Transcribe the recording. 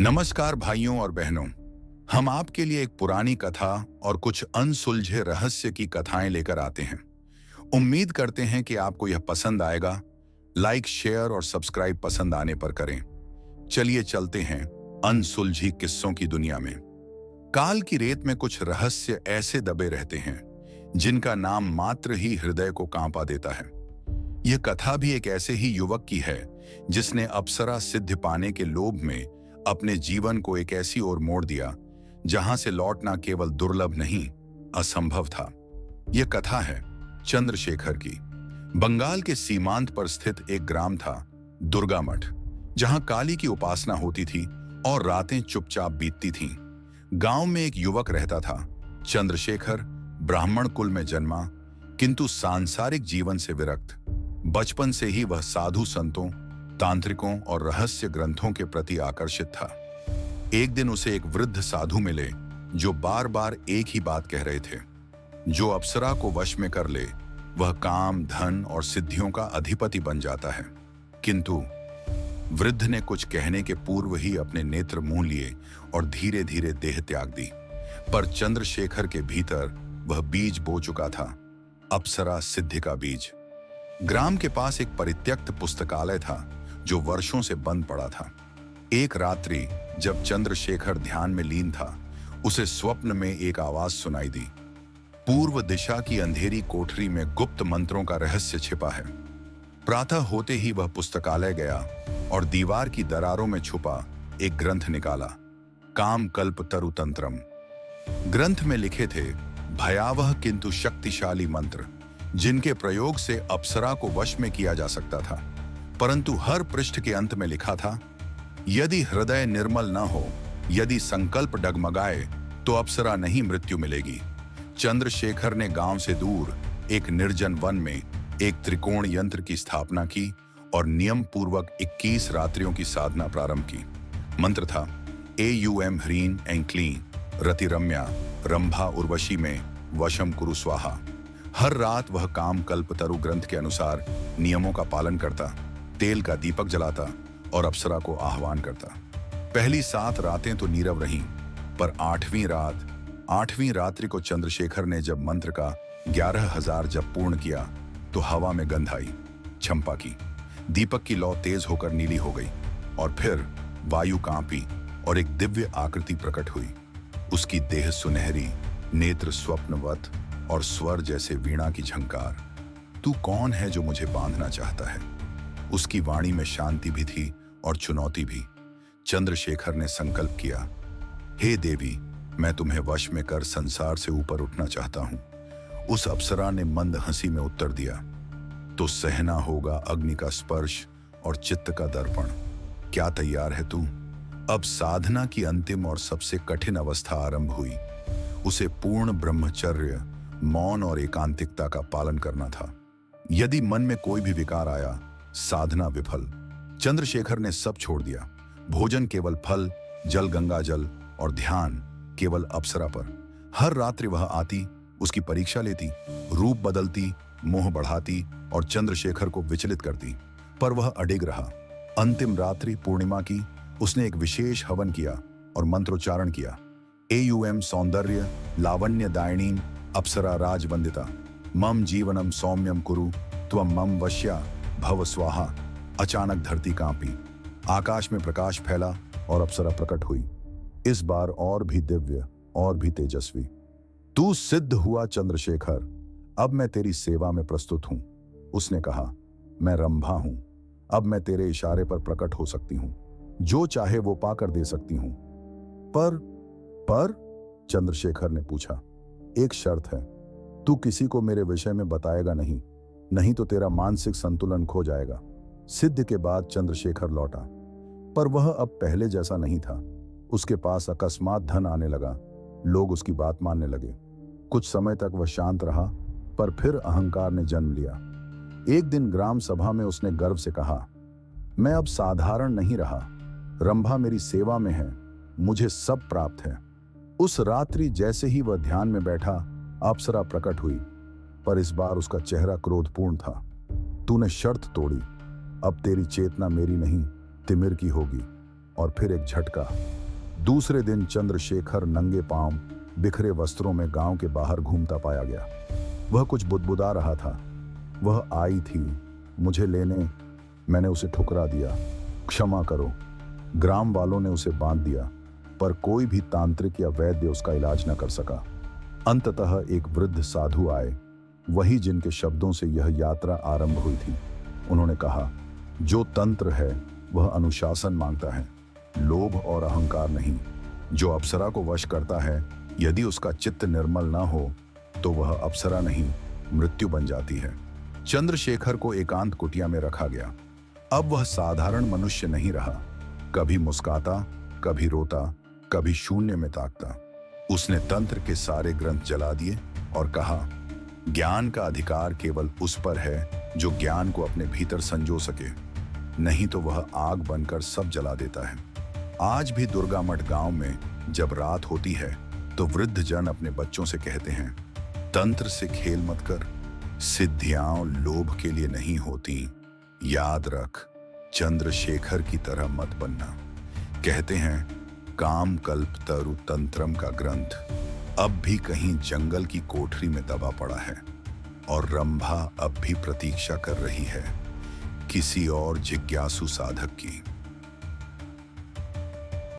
नमस्कार भाइयों और बहनों। हम आपके लिए एक पुरानी कथा और कुछ अनसुलझे रहस्य की कथाएं लेकर आते हैं। उम्मीद करते हैं कि आपको यह पसंद आएगा। लाइक, शेयर और सब्सक्राइब पसंद आने पर करें। चलिए चलते हैं अनसुलझी किस्सों की दुनिया में। काल की रेत में कुछ रहस्य ऐसे दबे रहते हैं जिनका नाम मात्र ही हृदय को कांपा देता है। यह कथा भी एक ऐसे ही युवक की है जिसने अप्सरा सिद्धि पाने के लोभ में अपने जीवन को एक ऐसी ओर मोड़ दिया जहां से लौटना केवल दुर्लभ नहीं, असंभव था। यह कथा है चंद्रशेखर की। बंगाल के सीमांत पर स्थित एक ग्राम था दुर्गा मठ, जहां काली की उपासना होती थी और रातें चुपचाप बीतती थीं। गांव में एक युवक रहता था, चंद्रशेखर। ब्राह्मण कुल में जन्मा, किंतु सांसारिक जीवन से विरक्त। बचपन से ही वह साधु संतों, तांत्रिकों और रहस्य ग्रंथों के प्रति आकर्षित था। एक दिन उसे एक वृद्ध साधु मिले जो बार बार एक ही बात कह रहे थे, जो अप्सरा को वश में कर ले वह काम, धन और सिद्धियों का अधिपति बन जाता है। किंतु वृद्ध ने कुछ कहने के पूर्व ही अपने नेत्र मूंद लिए और धीरे धीरे देह त्याग दी। पर चंद्रशेखर के भीतर वह बीज बो चुका था, अप्सरा सिद्धि का बीज। ग्राम के पास एक परित्यक्त पुस्तकालय था जो वर्षों से बंद पड़ा था। एक रात्रि जब चंद्रशेखर ध्यान में लीन था, उसे स्वप्न में एक आवाज सुनाई दी। पूर्व दिशा की अंधेरी कोठरी में गुप्त मंत्रों का रहस्य छिपा है। प्रातः होते ही वह पुस्तकालय गया और दीवार की दरारों में छुपा एक ग्रंथ निकाला, काम कल्प तरु तंत्रम। ग्रंथ में लिखे थे भयावह किंतु शक्तिशाली मंत्र, जिनके प्रयोग से अप्सरा को वश में किया जा सकता था। परंतु हर पृष्ठ के अंत में लिखा था, यदि हृदय निर्मल न हो, यदि संकल्प डगमगाए, तो अप्सरा नहीं मृत्यु मिलेगी। चंद्रशेखर ने गांव से दूर एक निर्जन वन में एक त्रिकोण यंत्र की स्थापना की और नियम पूर्वक 21 रात्रियों की साधना प्रारंभ की। मंत्र था एयूएम ह्रीं ऐं क्लीं रतिरम्या रंभा उर्वशी में वशम कुरु स्वाहा। हर रात वह काम कल्पतरु ग्रंथ के अनुसार नियमों का पालन करता, तेल का दीपक जलाता और अप्सरा को आह्वान करता। पहली 7 रातें तो नीरव रहीं, पर 8वीं रात्रि को चंद्रशेखर ने जब मंत्र का 11,000 जप पूर्ण किया तो हवा में गंध आई, छंपा की। दीपक की लौ तेज होकर नीली हो गई और फिर वायु कांपी और एक दिव्य आकृति प्रकट हुई। उसकी देह सुनहरी, नेत्र स्वप्नवत और स्वर जैसे वीणा की झंकार। तू कौन है जो मुझे बांधना चाहता है? उसकी वाणी में शांति भी थी और चुनौती भी। चंद्रशेखर ने संकल्प किया, हे देवी, मैं तुम्हें वश में कर संसार से ऊपर उठना चाहता हूं। उस अप्सरा ने मंद हंसी में उत्तर दिया, तो सहना होगा अग्नि का स्पर्श और चित्त का दर्पण। क्या तैयार है तू? अब साधना की अंतिम और सबसे कठिन अवस्था आरंभ हुई। उसे पूर्ण ब्रह्मचर्य, मौन और एकांतिकता का पालन करना था। यदि मन में कोई भी विकार आया, साधना विफल। चंद्रशेखर ने सब छोड़ दिया। भोजन केवल फल, जल गंगा जल और ध्यान केवल अप्सरा पर। हर रात्रि वह आती, उसकी परीक्षा लेती, रूप बदलती, मोह बढ़ाती और चंद्रशेखर को विचलित करती, पर वह अडिग रहा। अंतिम रात्रि पूर्णिमा की, उसने एक विशेष हवन किया और मंत्रोच्चारण किया, एयूएम सौंदर्य लावण्य दायिनीम अप्सरा राजवंदिता मम जीवनम सौम्यम कुरु त्वम मम वश्या भव स्वाहा। अचानक धरती कांपी, आकाश में प्रकाश फैला और अप्सरा प्रकट हुई, इस बार और भी दिव्य और भी तेजस्वी। तू सिद्ध हुआ चंद्रशेखर, अब मैं तेरी सेवा में प्रस्तुत हूं। उसने कहा, मैं रंभा हूं, अब मैं तेरे इशारे पर प्रकट हो सकती हूं, जो चाहे वो पाकर दे सकती हूं। पर चंद्रशेखर ने पूछा, एक शर्त है, तू किसी को मेरे विषय में बताएगा नहीं तो तेरा मानसिक संतुलन खो जाएगा। सिद्ध के बाद चंद्रशेखर लौटा, पर वह अब पहले जैसा नहीं था। उसके पास अकस्मात धन आने लगा, लोग उसकी बात मानने लगे। कुछ समय तक वह शांत रहा, पर फिर अहंकार ने जन्म लिया। एक दिन ग्राम सभा में उसने गर्व से कहा, मैं अब साधारण नहीं रहा, रंभा मेरी सेवा में है, मुझे सब प्राप्त है। उस रात्रि जैसे ही वह ध्यान में बैठा, अप्सरा प्रकट हुई, पर इस बार उसका चेहरा क्रोधपूर्ण था। तूने शर्त तोड़ी, अब तेरी चेतना मेरी नहीं तिमिर की होगी। और फिर एक झटका। दूसरे दिन चंद्रशेखर नंगे पांव बिखरे वस्त्रों में गांव के बाहर घूमता पाया गया। वह कुछ बुदबुदा रहा था। वह आई थी मुझे लेने, मैंने उसे ठुकरा दिया, क्षमा करो। ग्राम वालों ने उसे बांध दिया, पर कोई भी तांत्रिक या वैद्य उसका इलाज न कर सका। अंततः एक वृद्ध साधु आए, वही जिनके शब्दों से यह यात्रा आरंभ हुई थी। उन्होंने कहा, जो तंत्र है वह अनुशासन मांगता है, लोभ और अहंकार नहीं। जो अप्सरा को वश करता है, यदि उसका चित्त निर्मल ना हो तो वह अप्सरा नहीं, मृत्यु बन जाती है। चंद्रशेखर को एकांत कुटिया में रखा गया। अब वह साधारण मनुष्य नहीं रहा। कभी मुस्काता, कभी रोता, कभी शून्य में ताकता। उसने तंत्र के सारे ग्रंथ जला दिए और कहा, ज्ञान का अधिकार केवल उस पर है जो ज्ञान को अपने भीतर संजो सके, नहीं तो वह आग बनकर सब जला देता है। आज भी दुर्गा मठ गांव में जब रात होती है तो वृद्ध जन अपने बच्चों से कहते हैं, तंत्र से खेल मत कर, सिद्धियां लोभ के लिए नहीं होती, याद रख, चंद्रशेखर की तरह मत बनना। कहते हैं, काम कल्प तरु तंत्रम का ग्रंथ अब भी कहीं जंगल की कोठरी में दबा पड़ा है और रंभा अब भी प्रतीक्षा कर रही है किसी और जिज्ञासु साधक की।